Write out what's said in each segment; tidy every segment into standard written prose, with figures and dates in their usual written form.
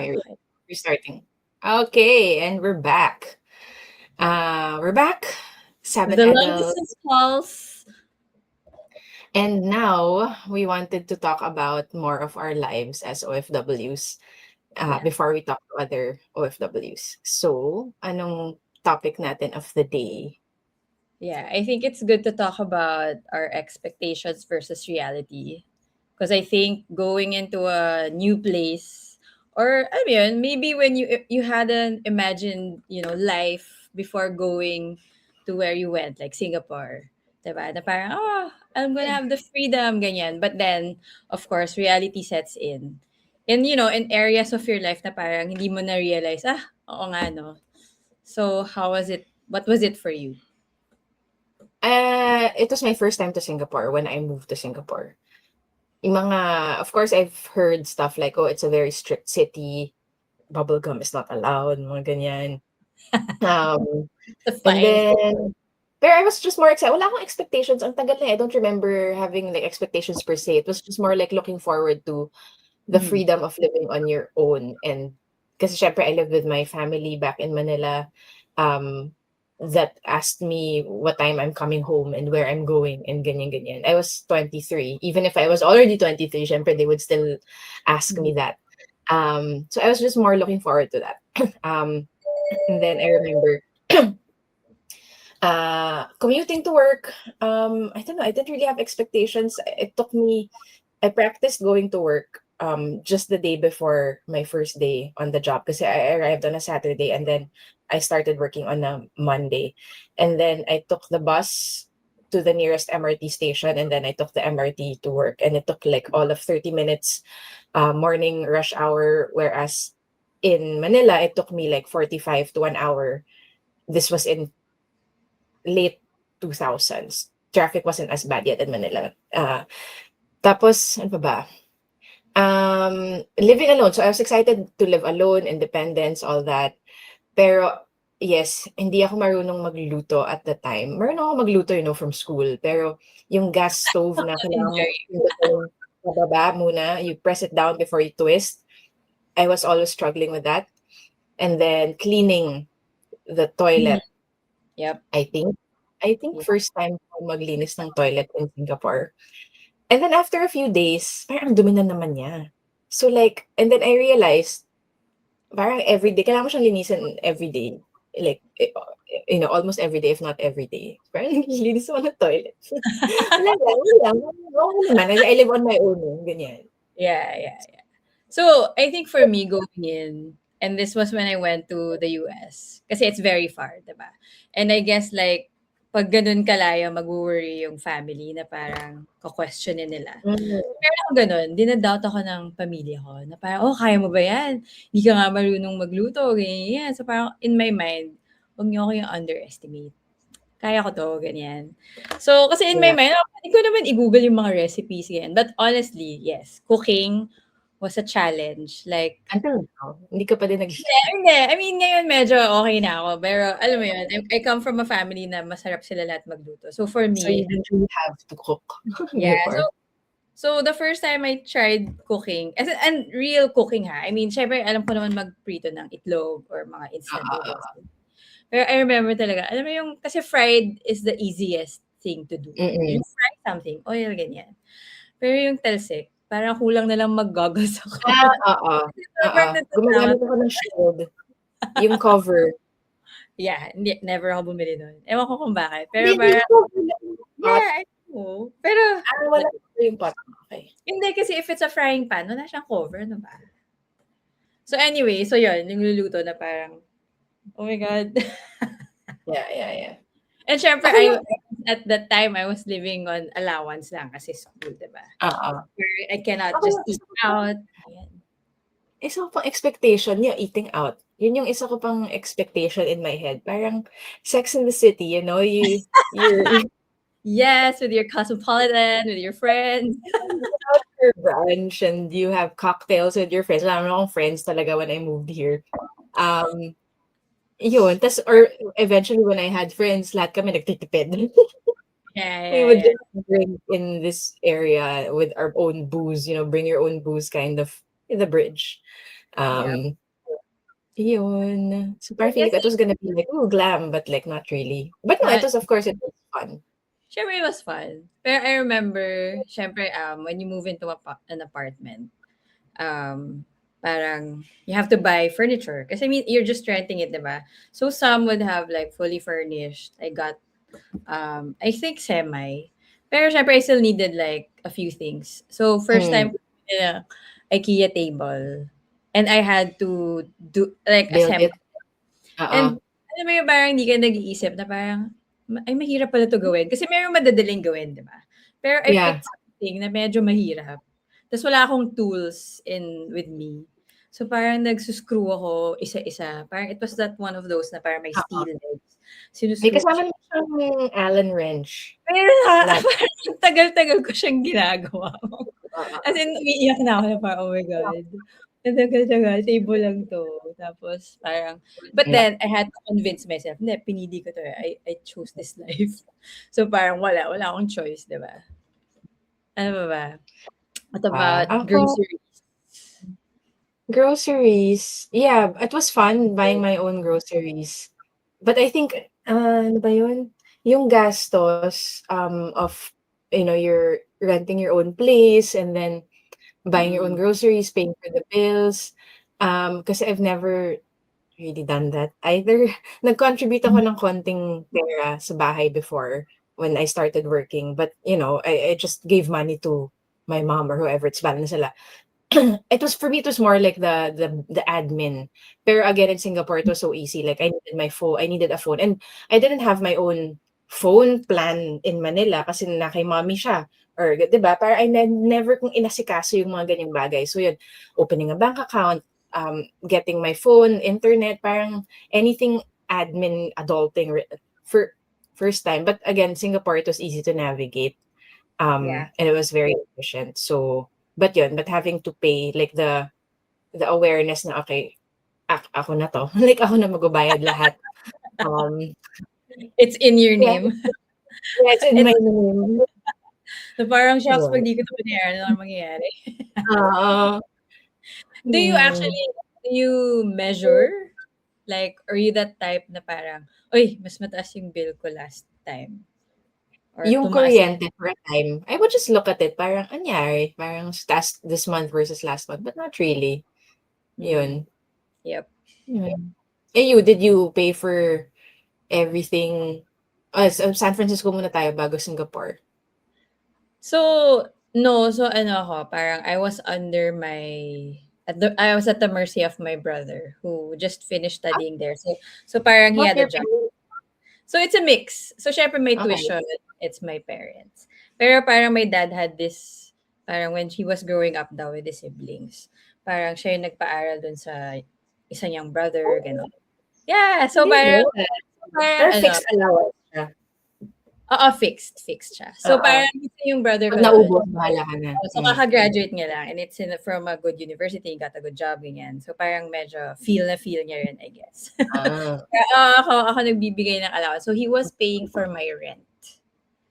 Yeah. Okay, restarting. Okay, and we're back. We're back. Seven The long Adult. distance calls. And now we wanted to talk about more of our lives as OFWs Yeah. before we talk to other OFWs. So, anong topic natin of the day? Yeah. I think it's good to talk about our expectations versus reality. Because I think going into a new place, or I mean, maybe when you hadn't imagined, life before going to where you went, like Singapore. Diba? Na parang, I'm gonna have the freedom, ganyan. But then, of course, reality sets in. And, in areas of your life na parang hindi mo na-realize, oo nga, no? So, how was it? What was it for you? It was my first time to Singapore when I moved to Singapore. Yung mga, of course, I've heard stuff like, oh, it's a very strict city. Bubblegum is not allowed, mga ganyan. Um, The And fine. then, pero I was just more excited. Wala akong expectations. Ang tagal na. I don't remember having like expectations per se. It was just more like looking forward to the Mm. freedom of living on your own. And kasi syempre I lived with my family back in Manila. That asked me what time I'm coming home and where I'm going and ganyan ganyan. I was 23. Even if I was already 23, syempre they would still ask Mm. me that. So I was just more looking forward to that. And then I remember commuting to work, I don't know, I didn't really have expectations. It took me I practiced going to work, just the day before my first day on the job because I arrived on a Saturday and then I started working on a Monday. And then I took the bus to the nearest MRT station and then I took the MRT to work and it took like all of 30 minutes, morning rush hour, whereas in Manila, it took me like 45 to 1 hour. This was in late 2000s. Traffic wasn't as bad yet in Manila. Tapos, ano pa ba? Living alone. So I was excited to live alone, independence, all that. Pero, yes, hindi ako marunong magluto at the time. Marunong ako magluto, from school. Pero yung gas stove na kailangan mo Enjoy. pindutin sa baba muna, you press it down before you twist. I was always struggling with that. And then cleaning the Mhm. toilet. Yep. I think I think Yeah. first time ko maglinis ng toilet in Singapore. And then after a few days, parang ang dumi na naman niya. So like, and then I realized, parang everyday, kailangan mo siyang linisin everyday. Like, almost every day, if not every day. Parang naglilinis mo ng toilet. Wala lang, wala lang. Oo naman, I live on my own, ganyan. Yeah, yeah, yeah. So, I think for me going in, and this was when I went to the US, kasi it's very far, diba? And I guess like, pag ganun kalaya, mag-worry yung family na parang ka-questionin nila. Mm, Meron akong gano'n, dina-doubt ako ng pamilya ko na parang, "Oh, kaya mo ba 'yan? Hindi ka nga marunong magluto," ganyan, So, parang in my mind, "Wag niyo ako yung underestimate. Kaya ko 'to," ganyan. So, kasi in my yeah. mind, puwede ko naman i-Google yung mga recipes, ganyan. But honestly, yes, cooking was a challenge. Like, Until now, hindi ka pa din nag hindi. I mean, ngayon medyo okey na ako. Pero alam mo yun, I come from a family na masarap sila lahat magluto. So, for so you me, didn't really have to cook yeah. before? So the first time I tried cooking, and real cooking ha, I mean, syempre alam ko naman magprito ng itlog or mga instant noodles. Oo. Pero I remember talaga, alam mo yung, kasi fried is the easiest thing to do. Mm. You fry something, oil, ganyan. Pero yung talsik, parang kulang na lang mag-goggles ako. Oo. Kasi Oo. sobrang natatakot. Gumagamit ako ng shield, yung cover. Yeah, hindi, never ako bumili nun. Ewan ko kung bakit. Pero Hindi yung parang, cover lang yung pot. yeah, I know. Pero, Wala cover yung pot. Okay. hindi kasi if it's a frying pan, wala siyang cover, no ba? So anyway, so yun, yung luluto na parang, oh my God. Yeah, yeah, yeah. And syempre, Ako yung at that time, I was living on allowance lang kasi school, diba? oo. Where I cannot Ako just yung eat out. Ayan. isa ko pang expectation yung eating out. Yun yung isa ko pang expectation in my head. Parang Sex in the City, you're Yes, with your cosmopolitan, with your friends. out for brunch and you have cocktails with your friends. Wala naman akong friends talaga when I moved here. Um, Yun. Or eventually when I had friends, lahat kami nagtitipid. Yeah, We yeah, would yeah. just drink in this area with our own booze, bring your own booze kind of in the bridge. Yeah. Um, Yun. So I parang feeling guess ko it was gonna be like, "Ooh, glam," but like not really. But no, it not was of course it was fun. syempre it was fun. Pero I remember, syempre, when you move into an apartment, um, parang you have to buy furniture. Kasi I mean, you're just renting it, diba? So some would have like fully furnished. I got, I think semi. Pero syempre, I still needed like a few things. So first Mm, time, uh, IKEA table. And I had to do, like, build assemble. it. Oo. And alam mo yung parang hindi ka nag-iisip na parang, ay mahirap pala 'to gawin. Kasi merong madadaling gawin, 'di ba? Pero I Yeah. picked something na medyo mahirap. Ta's wala akong tools with me. So parang nagsuscrew ako isa-isa. Parang it was that one of those na parang may Oo. steel legs. May Sinuscrew ko kasama siya. naman siyang Allen wrench. Pero Lagi. parang tagal-tagal ko siyang ginagawa. As Oo. in, umiiyak na ako na parang, "Oh my God, ang tagal-tagal, table lang 'to." Tapos parang but Mm. then I had to convince myself, "Hindi, pinili ko 'to, eh. I chose this life." So parang wala akong choice, 'di ba? Ano pa ba? What about Ako, groceries? groceries, yeah, it was fun buying my own groceries. But I think, ano ba yun? Yung gastos, of, you're renting your own place and then buying your own Mm. groceries, paying for the bills. Kasi I've never really done that either. Nag-contribute ako ng konting pera sa bahay before when I started working, but, I just gave money to my mom or whoever, it's bala na sila. It was for me, it was more like the admin. Pero again, in Singapore, it was so easy. Like I needed a phone, and I didn't have my own phone plan in Manila kasi na kay mommy siya. Or 'di ba? Para I never kong inasikaso yung mga ganyang bagay. So yun, opening a bank account, getting my phone, internet, parang anything admin, adulting for first time. But again, Singapore, it was easy to navigate. Yeah. And it was very efficient. So, but having to pay like the awareness na okay, ako na 'to, like ako na magbabayad lahat. Um, It's in your yeah, name. yeah, it's in my It's name. so parang, "Shucks, 'pag Yun. 'di ko 'to binayaran, ano na mangyayari?" Oo. Do you Hmm. actually do you measure? Like, are you that type na parang, "Uy, mas mataas yung bill ko last time," or Yung tumaas kuryente for a time, I would just look at it parang anyari, parang taas this month versus last month, but not really. mm, Yun. yep. Yun. Eh, did you pay for everything? San Francisco muna tayo bago Singapore. So, no, so ano ako, parang I was at the mercy of my brother who just finished Ah, studying there. So parang he both had a your job. parents? So it's a mix. So syempre may Okay. tuition, it's my parents. Pero parang my dad had this, parang when he was growing up daw with his siblings, parang siya yung nagpaaral dun sa isa niyang brother, gano'n. Yeah, I so didn't parang know that. parang Pero ano, fixed allowance siya. oo, fixed siya. So Oo. parang isa yung brother 'Pag ko dun. naubos bahala ka na. Oh, so kaka-graduate niya lang and it's from a good university, got a good job, ganyan. So parang medyo feel na feel niya rin, I guess. Ah, Kaya, ako nagbibigay ng allowance. So he was paying for my rent.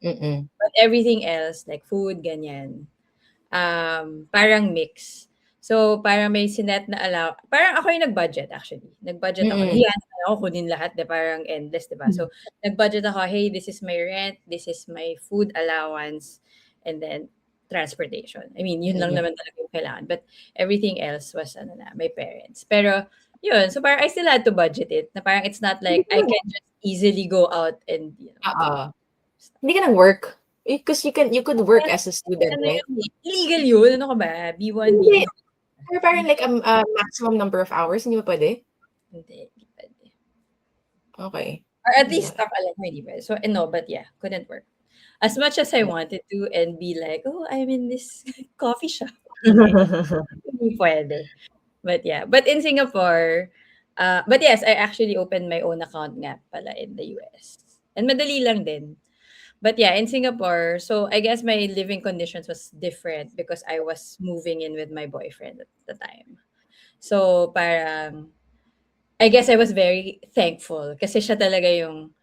mm. But everything else, like food, ganyan, parang mix. So, parang may sinet na parang ako yung nag-budget actually. Nag-budget ako. Mm. Nahiya naman ako kunin lahat, 'di parang endless, 'di ba? So, nag-budget ako, "Hey, this is my rent, this is my food allowance, and then transportation." I mean, yun lang Mm. naman talaga yung kailangan. But everything else was ano na, my parents. Pero yun, so parang I still had to budget it. Na parang it's not Hindi like ka I nag can just easily go out and, Oo. buy stuff. Hindi ka nag-work? Eh, 'cause you could work as a student, Ano right? yun, eh, illegal yun. Ano ka ba? B1, Hindi. B2. Pero parang like, maximum number of hours, hindi ba puwede? Hindi puwede. Okay. Or at Wala. least akala ko hindi puwede. So, no, but yeah, couldn't work. As much as I wanted to and be like, "Oh, I'm in this coffee shop." Hindi puwede. But yeah, but in Singapore, but yes, I actually opened my own account nga pala in the US. And madali lang din. But yeah, in Singapore, so I guess my living conditions was different because I was moving in with my boyfriend at the time. So parang I guess I was very thankful kasi siya talaga yung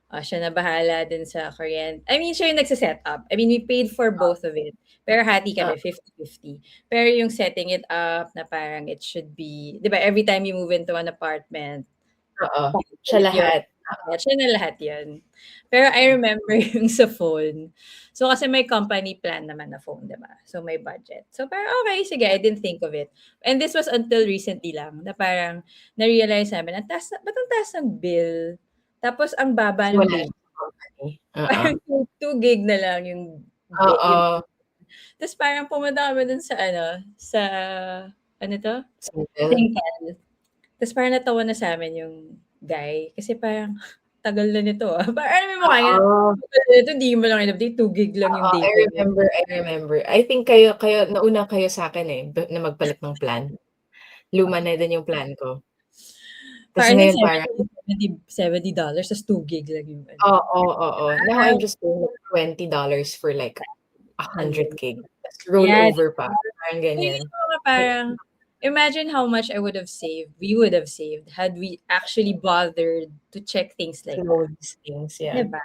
Siya na bahala din sa kuryente. I mean, siya yung nagse-set up. I mean, we paid for both of it. Pero hati Ah, kami, 50-50. Pero yung setting it up na parang it should be, di ba, every time you move into an apartment, oo. Siya ulit yun. lahat. Siya na lahat yun. Pero I remember yung sa phone. So, kasi may company plan naman na phone, di ba? So, may budget. So, parang, okay, sige, I didn't think of it. And this was until recently lang, na parang, na-realize namin, ba't ang taas ng bill? Tapos, ang baba ng Wala data. sa company. Oo. Parang 2 gig na lang yung Oo. ta's parang pumunta kami dun sa ano, sa ano 'to, Single. Singtel. Ta's parang natawa na sa'min yung guy kasi parang, "Tagal na nito, parang alam mo yung mukha niya, Oo. "Tagal na nito, di mo lang in-update, 2 gig lang yung Oo, data niyo." I remember. I think kayo nauna kayo sa'kin, eh, na magpalit ng plan. Luma na din yung plan ko. Tas Parang ngayon parang $70 ta's 2 gig lang yung ano. oo, oo. Now Ah, I'm just paying like $20 for like unlimited. 100 gig. Tas Yes. rollover pa, parang So, ganyan. yung mga parang imagine how much we would have saved had we actually bothered to check things like Slow that, these things, 'di yeah. ba?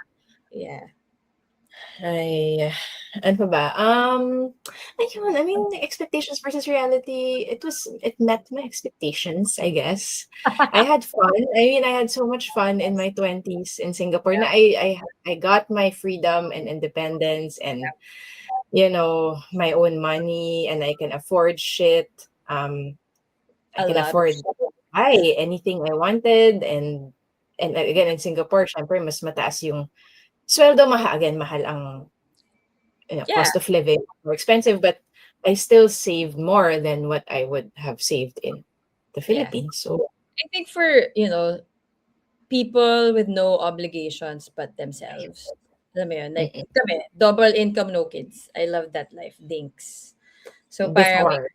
Yeah. Ay, ano pa ba? Ayun, I mean, expectations versus reality, it met my expectations, I guess. I had fun. I mean, I had so much fun in my 20s in Singapore na I got my freedom and independence and, my own money and I can afford shit. I A can lot of afford to buy anything I wanted and again, in Singapore, syempre mas mataas yung sweldo, mahal ang yeah, cost of living, more expensive, but I still saved more than what I would have saved in the yeah. Philippines. So, I think for, people with no obligations but themselves. Alam mo yun, like mm, kami, double income, no kids. I love that life, dinks. So parang before,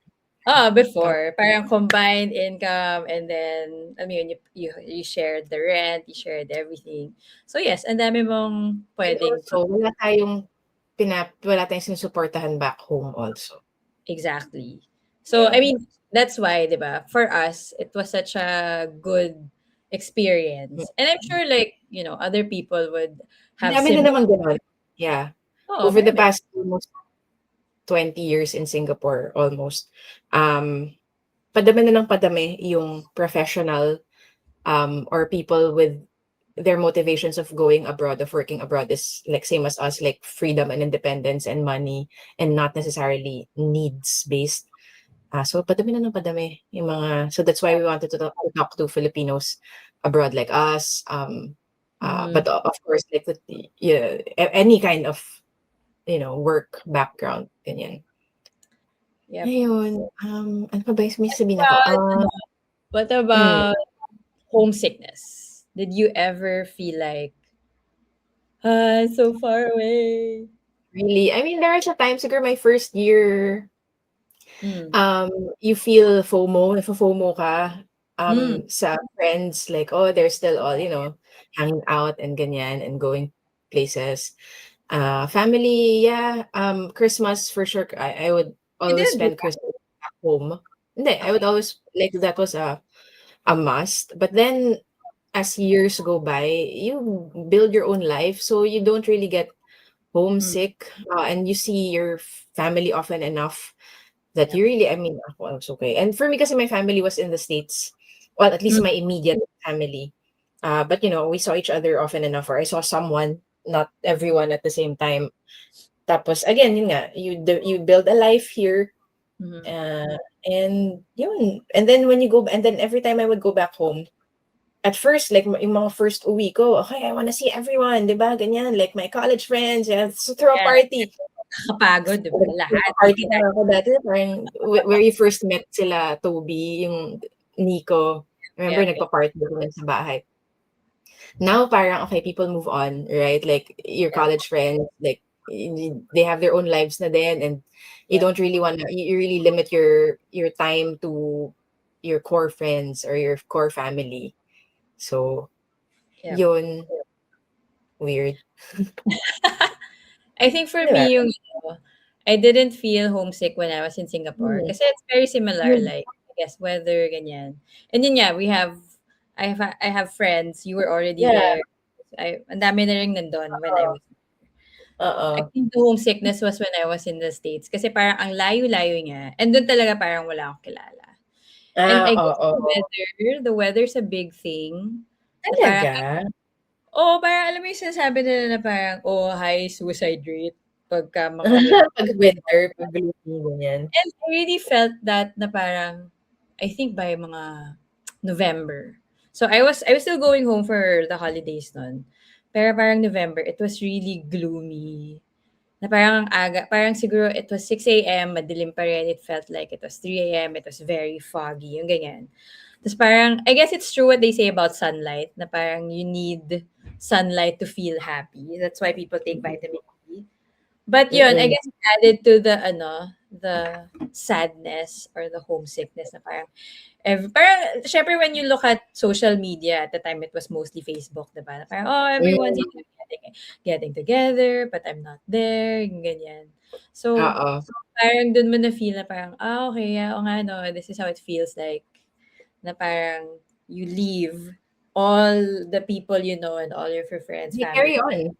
uh, before, parang combined income and then, alam mo yun, you shared the rent, you shared everything. So yes, ang dami mong and puwedeng also wala tayong sinusuportahan back home also. exactly. So, I Yun. mean, that's why, 'di ba, for us, it was such a good Mm. experience. And I'm sure like, other people would have Marami din similar. naman gano'n. Yeah. Oo, Over the marami. past almost 20 years in Singapore, almost, um, padami na ng padami yung professional, or people with their motivations of going abroad, of working abroad is like same as us, like freedom and independence and money and not necessarily needs based. So padami na ng padami yung mga, so that's why we wanted to talk to Filipinos abroad like us. Mhm. But of course, like yeah, any kind of work background, ganyan. Yep. Ayun, ano pa ba yung may sasabihin ako? But what Hmm, about homesickness? Did you ever feel like, it's so far away? really, I mean, there are sa times siguro my first year. Hmm. Um, you feel FOMO, nafo-FOMO ka, Hmm. sa friends, like, oh, they're still all, hanging out and ganyan and going places. Family, yeah, Christmas for sure, I would You always didn't do spend Christmas at home. Hindi, that? I would Okay. always like that was a must. But then as years go by, you build your own life, so you don't really get Hmm. homesick, and you see your family often enough that Yep. you really, I mean, ako, it's okay. And for me kasi my family was in the States. Well, at least Hmm. my immediate family. But we saw each other often enough, or I saw someone, not everyone at the same time. Tapos again, yun nga, you build a life here, Mhm. uh, and yun. And then and then every time I would go back home, at first, like yung mga first uwi ko, okay, I wanna see everyone, 'di ba? Ganyan, like my college friends, yeah, so throw a Yeah, party. nakakapagod, 'di ba? Lahat Nagpa-party na nakikita. ako dati, parang where you first met sila Toby, yung Nico. Remember Yep, yep. nagpa-party kami sa bahay. Now parang, okay, people move on, right? Like your Yep, college friends, like they have their own lives na din, and you yep, don't really wanna, you really limit your time to your core friends or your core family. So, yep. yun, weird. I think for 'Di ba? me yung I didn't feel homesick when I was in Singapore Hmm, kasi it's very similar, hmm, like, I guess weather, ganyan. And yun nga, I have friends, you were already yeah, there, Ang dami na rin nandun when I was I Oo. think the homesickness was when I was in the States kasi parang ang layo-layo niya and dun talaga parang wala akong kilala. And I guess Oo. the weather's a big thing na parang Talaga? parang alam mo yung sinasabi nila na parang, high suicide rate pagka mga winter. 'Pag winter, 'pag gloomy, ganyan. And I really felt that na parang, I think by mga November. So I was still going home for the holidays nun. Pero parang November, it was really gloomy. Na parang ang aga, parang siguro it was 6 a.m., madilim pa rin. It felt like it was 3 a.m., it was very foggy, yung ganyan. Tapos parang, I guess it's true what they say about sunlight, na parang you need sunlight to feel happy. That's why people take vitamin D. But yun, I Mm. guess it added to the sadness or the homesickness na parang, syempre when you look at social media, at the time it was mostly Facebook, diba? Na parang, everyone's Hmm, getting together, but I'm not there, yung ganyan. So, oo. parang dun mo na-feel na parang, okay, yeah, oo nga, no, this is how it feels like, na parang you leave all the people you know and all your friends, You family. carry on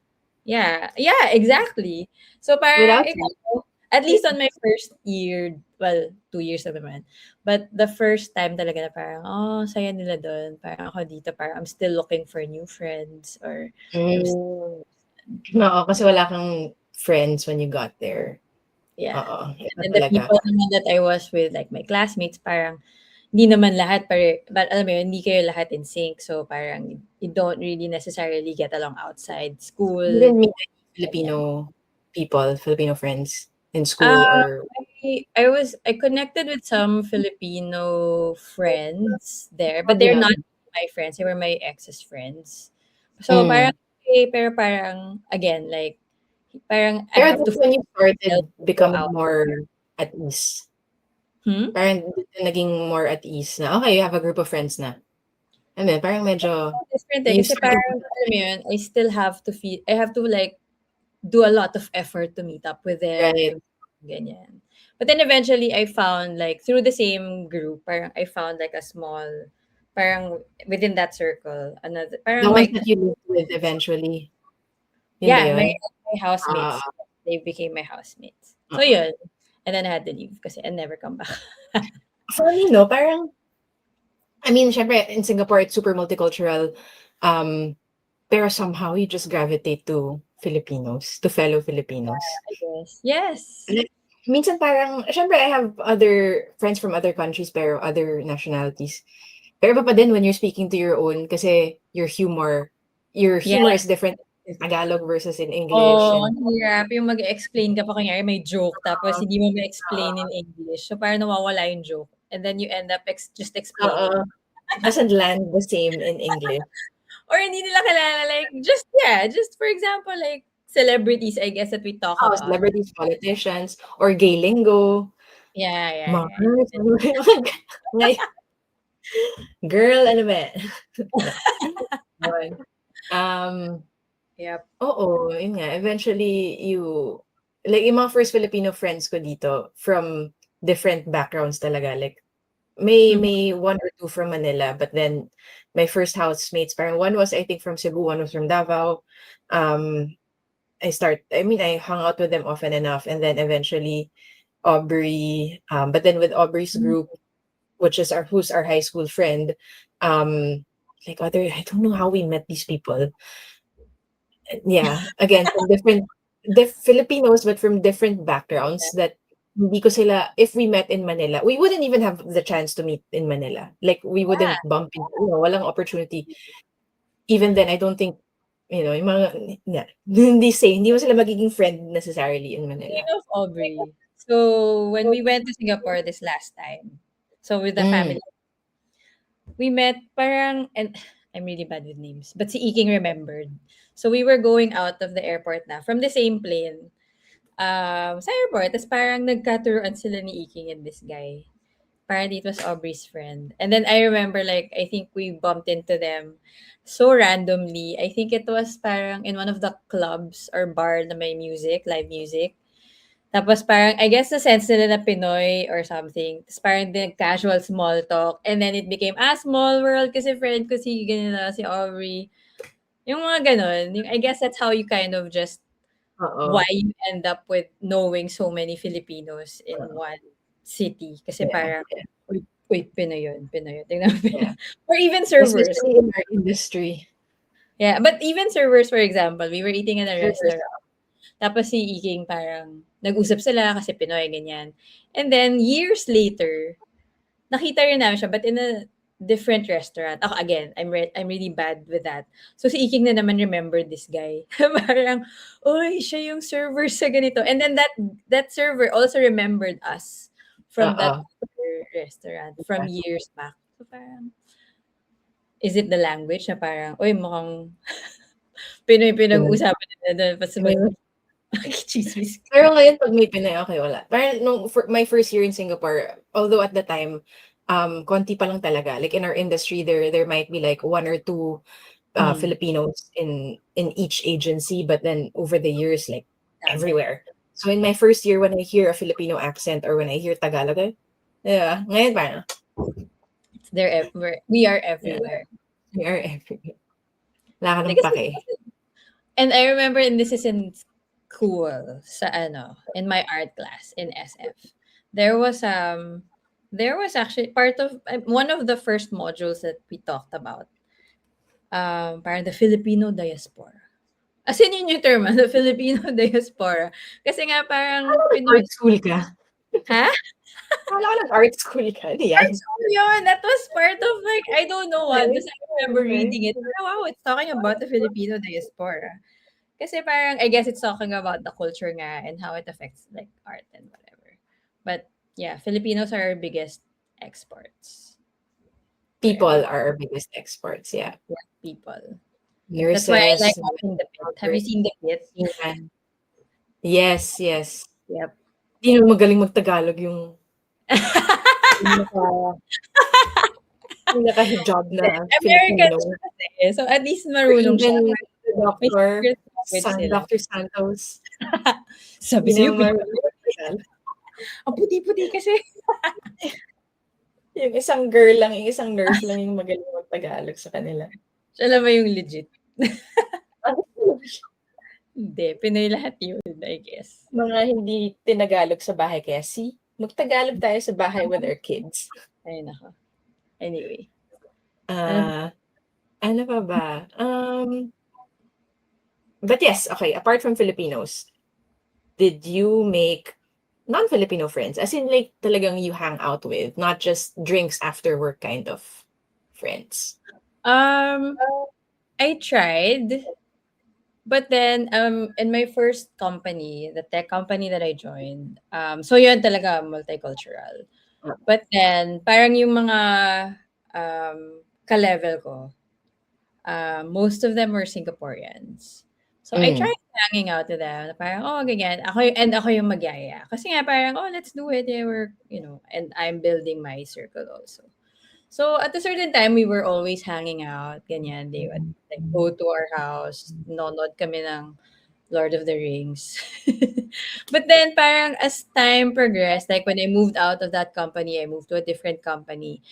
Yeah, yeah, exactly. So parang without ikaw, at least on my first year, well, 2 years na naman. But the first time talaga na parang, saya nila dun. Parang ako dito, parang I'm still looking for new friends or I'm still, hmm. Oo, kasi wala kang friends when you got there. yeah. Oo, And iba then the talaga. people naman that I was with, like my classmates, parang hindi naman lahat, but alam mo yun, hindi kayo lahat in sync. So parang you don't really necessarily get along outside You school. didn't meet any Ganyan. Filipino people, Filipino friends in school Um, or I connected with some Filipino friends there, but they're yeah. not my friends. They were my ex's friends. So Hmm. parang okay, pero parang again, like parang I Pero have to that's when force you myself started to go becoming out. more at ease. Hmm? Parang dun ka naging more at ease na, okay, you have a group of friends na. Ano yun, parang medyo So different you kasi started parang alam mo yun, I have to like do a lot of effort to meet up with right. them, ganyan. But then eventually I found like through the same group, parang I found like a small, parang within that circle, another, The parang ones my, that you lived with eventually, yun ba yeah, my yun? my Ah, housemates, they became my housemates. So oo. yun, and then I had to leave kasi I never come back. Funny 'no, parang I mean, siyempre in Singapore, it's super multicultural, um, pero somehow you just gravitate to Filipinos, to fellow Filipinos. I guess. Yes. Like, minsan parang siyempre I have other friends from other countries pero other nationalities. Pero iba pa din when you're speaking to your own kasi Yeah. your humor is different in Tagalog versus in English Oh, and ang hirap yung mag-explain ka pa kunyari may joke tapos hindi mo ma-explain in English. So parang nawawala yung joke and then you end up just oo, explaining. doesn't land the same in English. Or hindi nila kilala, like, just, yeah, just for example, like, celebrities, I guess, that we talk Oo, about. celebrities, politicians, or gay lingo. Yeah, yeah, yeah. Mars, ano ba yung ngay girl ano ba yan? Yun. Um, Yep. oo, yun nga, eventually like yung mga first Filipino friends ko dito from different backgrounds talaga, like Mhm. may 1 or 2 from Manila, but then my first housemates, parang one was I think from Cebu, one was from Davao. Um, I mean, I hung out with them often enough, and then eventually Aubrey, but then with Aubrey's group, which is who's our high school friend, like I don't know how we met these people. Yeah, again, from different Filipinos, but from different backgrounds that hindi ko sila if we met in Manila, we wouldn't even have the chance to meet in Manila. Like, we Yeah. wouldn't bump into, walang opportunity. Even then, I don't think, yung mga, yeah, hindi mo sila magiging friend necessarily in Manila. Speaking of Aubrey, so when we went to Singapore this last time, so with the Hmm, family, we met parang, and I'm really bad with names, but si Iking remembered. So we were going out of the airport na from the same plane. Sa airport, tas parang nagkaturuan sila ni Iking and this guy. Apparently it was Aubrey's friend. And then I remember like I think we bumped into them so randomly. I think it was parang in one of the clubs or bar na may music, live music. Tapos parang I guess na sense nila na Pinoy or something. Tapos parang din casual small talk and then it became small world kasi friend ko si ganyan na si Aubrey. Yung mga gano'n, I guess that's how you kind of just why Oo. you end up with knowing so many Filipinos in one city. Kasi Yeah, parang, yeah, uy, uy, Pinoy yun, Pinoy yun. Tingnan mo, yeah. or even servers. Especially in our industry. Yeah, but even servers, for example, we were eating in a Servers. restaurant. Tapos si Iking parang nag-usap sila kasi Pinoy, ganyan. And then, years later, nakita rin namin siya but in a different restaurant. Ako again, I'm really bad with that. So si Iking na naman remembered this guy. Parang, "Uy, siya yung server sa ganito." And then that server also remembered us from that Oo. other restaurant from Yeah. years back. So parang, is it the language na parang, "Uy, mukhang Pinoy Pinoy. pinag-usapan nila dun." Tapos Pinoy. makikichismis ka. Pero ngayon 'pag may Pinoy, okay, wala. Parang nung my first year in Singapore, although at the time, konti pa lang talaga. Like in our industry, there might be like one or two Mm, Filipinos in each agency, but then over the years, like dami. everywhere. So in my first year, when I hear a Filipino accent or when I hear Tagalog, yeah, ngayon parang, They're everywhere. We are yeah, everywhere. we are everywhere. Wala ka ng Kasi pake. and I remember, and this is in school, sa ano, in my art class in SF. There was there was actually part of one of the first modules that we talked about. Parang the Filipino diaspora. As in yun yung term, the Filipino diaspora. Kasi nga parang Pinoy, Art school ka? ha? Akala ko nag-art school ka, ano yan? Art school yun. That was part of like, I don't know what. Okay, Basta I remember okay. reading it. Oh, wow, it's talking about the Filipino diaspora. Kasi parang, I guess it's talking about the culture nga and how it affects like art and whatever. But yeah, Filipinos are our biggest exports. People There. are our biggest exports, yeah. Yeah, people. That's why I like Nurses, watching The Pit. Have you doctors, seen The Pit? yan. Yes, yes. Yep. Hindi naman magaling mag-Tagalog yung naka-hijab na American Filipino. siya kasi. So at least Or marunong siya. even the May doctor, secret language sila. Dr. Santos, Sabi hindi sa'yo, naman marunong mag-Tagalog. ang puti-puti kasi. Yung isang girl lang, yung isang nurse lang yung magaling mag-Tagalog sa kanila. Siya lang ba yung legit? Hindi, Pinoy lahat yun, I guess. Mga hindi tinagalog sa bahay kaya mag-Tagalog tayo sa bahay with our kids. Ay, nako. Anyway. Ano pa ba? But yes, okay, apart from Filipinos, did you make non-Filipino friends? As in like talagang you hang out with, not just drinks after work kind of friends. I tried, but then in my first company, the tech company that I joined, so yun talaga multicultural. But then parang yung mga ka-level ko, most of them were Singaporeans. So I tried hanging out with them. Parang, oh, ganyan. Ako yung magyaya. Kasi nga parang, oh, let's do it. Yeah, we're, and I'm building my circle also. So at a certain time, we were always hanging out. Ganyan. They would like go to our house. Nonod kami ng Lord of the Rings. But then parang as time progressed, like when I moved out of that company, I moved to a different company.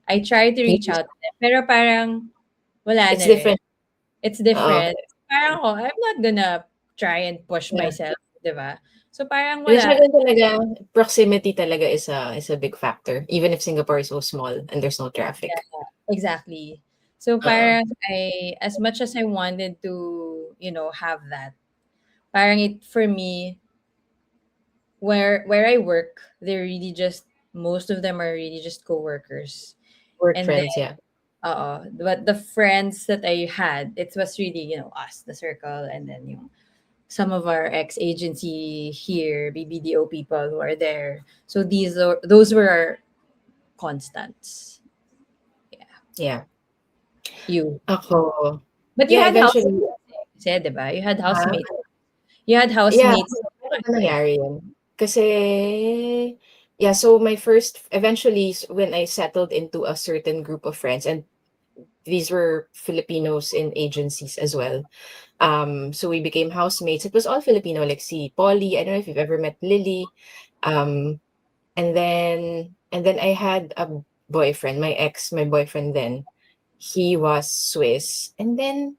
I tried to reach out to them. Pero parang wala It's na rin. different. It's different. Okay. Parang ako, I'm not gonna try and push Yeah. myself, 'di ba? So parang Kasi wala. talaga, proximity talaga is a big factor, even if Singapore is so small and there's no traffic. Yeah, exactly. So parang as much as I wanted to, have that, parang it for me, where I work, they're really just most of them are really just coworkers. Work And friends, then yeah. but the friends that I had, it was really, us, the circle, and then some of our ex-agency here, BBDO people who are there. So those were our constants. Yeah. You. Ako, But you yeah, had eventually, housemates, eh, 'di ba? You had ah, housemates. You had yeah, housemates. paano nangyari yun? Kasi, yeah, so eventually, when I settled into a certain group of friends, and these were Filipinos in agencies as well. So we became housemates. It was all Filipino, like si Polly. I don't know if you've ever met Lily. Um, and then I had a boyfriend, my boyfriend then. He was Swiss. And then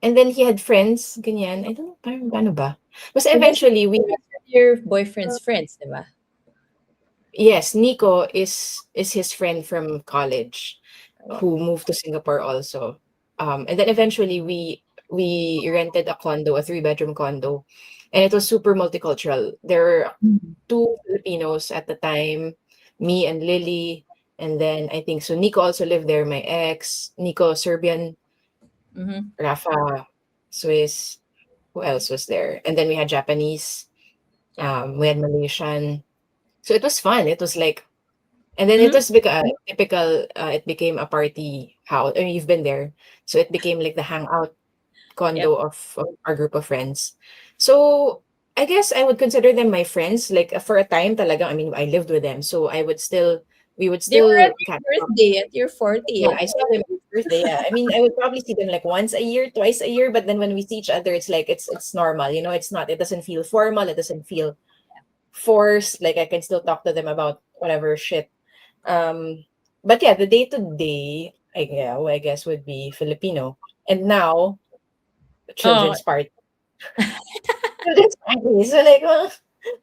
And then he had friends, ganyan. I don't know, parang paano ba? Basta So most eventually, we of your boyfriend's friends, di ba? yes, Nico is his friend from college Yeah. who moved to Singapore also. And then eventually we rented a condo, a three-bedroom condo, and it was super multicultural. There were Mhm. two Filipinos at the time, me and Lily, and then I think so Nico also lived there, my ex, Nico Serbian, Mhm. Rafa Swiss, who else was there? And then we had Japanese, Yeah. we had Malaysian. So it was fun. It was like and then it Mhm. was typical, it became a party house. I mean, you've been there. So it became like the hangout Yep. condo of our group of friends. So I guess I would consider them my friends. Like for a time talaga, I mean, I lived with them. So we would They were at still catch your up. birthday, at your Yeah, 40th. I saw them on birthday. Yeah. I mean, I would probably see them like once a year, twice a year, but then when we see each other, it's like it's normal, it doesn't feel formal, it doesn't feel forced. Like I can still talk to them about whatever shit. But yeah, the day to day, I guess would be Filipino. And now Oh, children's party. Children's party. So like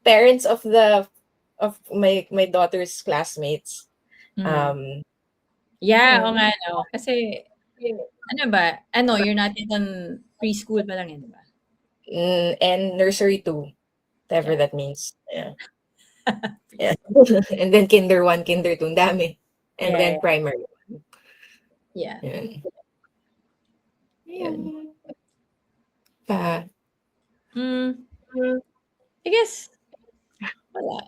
parents of my daughter's classmates. mhm. Um Yeah, oo yeah. nga 'no. Kasi ano ba, ano, you're not yet on preschool pa lang, eh, 'di ba? And nursery too, whatever Yeah. that means. Yeah. Yeah. Preschool. And then kinder one, kinder two, ang dami. And Yeah, then primary. yeah. Yun. Yun. Yun. Pa. Hmm, I guess wala.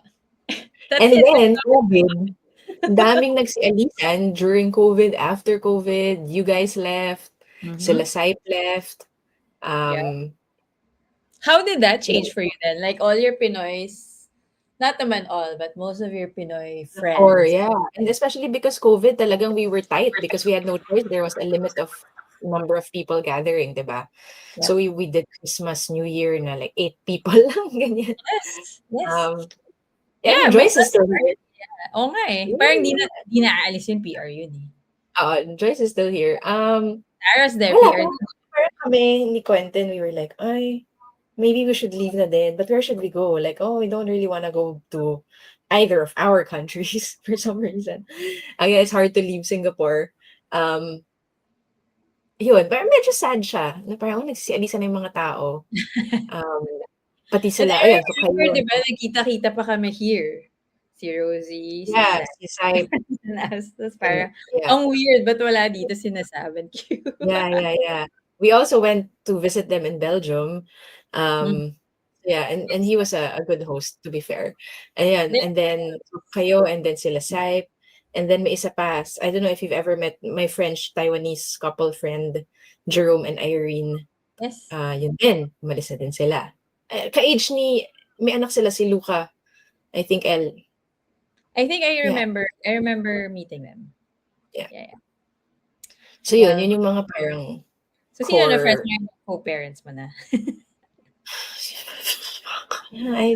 That's And it. then COVID. Daming nagsialisan during COVID, after COVID, you guys left, sila Mhm. Saip left. Yeah. Um, How did that yeah, change for you then? Like all your Pinoys, not naman all, but most of your Pinoy or friends. yeah, and especially because COVID, talagang we were tight because we had no choice. There was a limit of number of people gathering, 'di ba? Yep. So we did Christmas, New Year na like 8 people lang, ganyan. Yes, yes. Um, yeah, Yeah, and my Joyce is class still here. party. Oo nga eh. Parang Yeah. di na aalis yun, PR yun eh. Joyce is still here. Sarah's there, Wala, PR din. parang kami ni Quentin, we were like, ay, maybe we should leave na din, but where should we go? Like, oh, we don't really wanna go to either of our countries for some reason. Again, it's hard to leave Singapore. Um, Yun, parang medyo sad siya na parang, oh, nagsisialisan na yung mga tao. Um, Pati And sila, I ayan, so remember, kayo. di ba, nagkita-kita pa kami here. Si Rosie, si Yeah, Sam, si Saip, Tapos parang, yeah. ang weird, ba't wala dito si Nasab and Q? Yeah, yeah, yeah. We also went to visit them in Belgium. Mhm. Yeah, and he was a good host, to be fair. Ayan, Then, and then kayo, and then sila Saip, and then may isa pa. I don't know if you've ever met my French Taiwanese couple friend, Jerome and Irene. yes. Yun din, umalis na din sila. Ka-age ni, may anak sila si Luca, I think L. I think Yeah, I remember meeting them. yeah. Yeah, yeah. So yun, Well, yun yung mga parang so sino na friends core. mo yung co-parents mo na? I,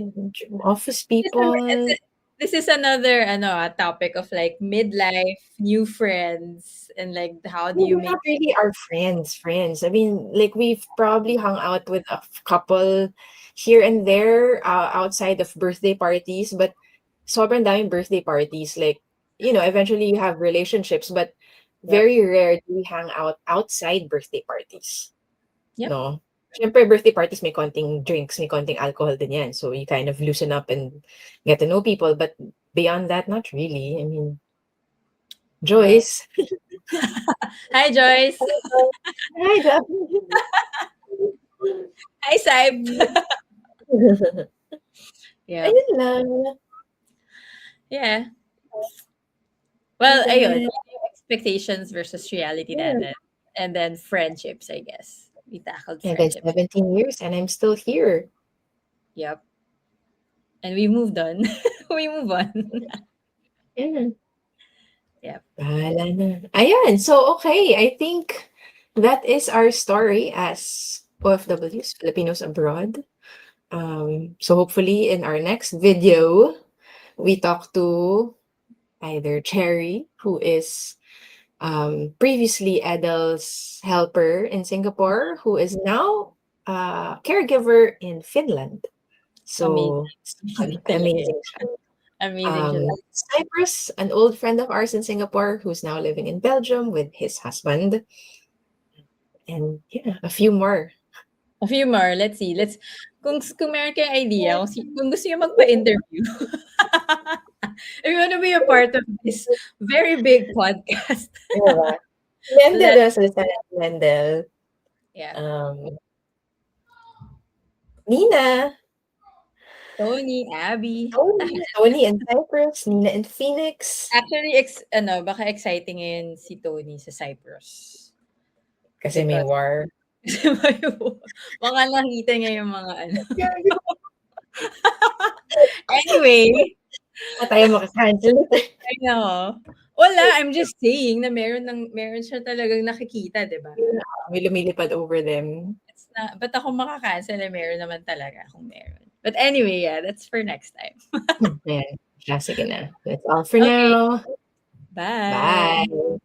office This is people. this is another ano topic of like midlife, new friends, and like how do No, you we're make not really our friends. I mean, like we've probably hung out with a couple here and there, outside of birthday parties, but sobrang daming birthday parties. Like, eventually you have relationships, but Yep. very rare do we hang out outside birthday parties. Yep. No? Siyempre, birthday parties may konting drinks, may konting alcohol din yan. So you kind of loosen up and get to know people. But beyond that, not really. I mean, Well, Joyce. hi Joyce. Hi, Joyce. Hi Saib. Yep. Ayun lang. Yeah. And Well, ayun. then, Expectations versus reality yeah. natin. And then friendships, I guess. We tackled And then friendships. 17 years and I'm still here. Yep. And we moved on. We move on. Yeah. Yep. Bahala na. Ayan. So, okay. I think that is our story as OFWs, Filipinos abroad. So hopefully in our next video, we talk to either Cherry, who is previously Edel's helper in Singapore, who is now a caregiver in Finland. Amazing. So, Amazing talaga yun. amazing siya. Amazing siya. Cyprus, an old friend of ours in Singapore who's now living in Belgium with his husband. And yeah, a few more. A few more. Let's see. Kung meron kayong idea, kung gusto niyo magpa-interview, if you want to be a part of this very big podcast, Diba? Mendel, let, salita natin Mendel. yeah. Nina, Tony, Abby. Tony in Cyprus, Nina in Phoenix. Actually, baka exciting ngayon si Tony sa Cyprus. Kasi may war. Baka nakita niya yung mga Anyway. Na tayo makacancel. I know. Wala, I'm just saying na meron siya talagang nakikita, di ba? May lumilipad over them. Ba't ako makakancel? Meron naman talaga kung meron. But anyway, yeah, that's for next time. Ayan. Sige na. That's all for now. Bye. Bye.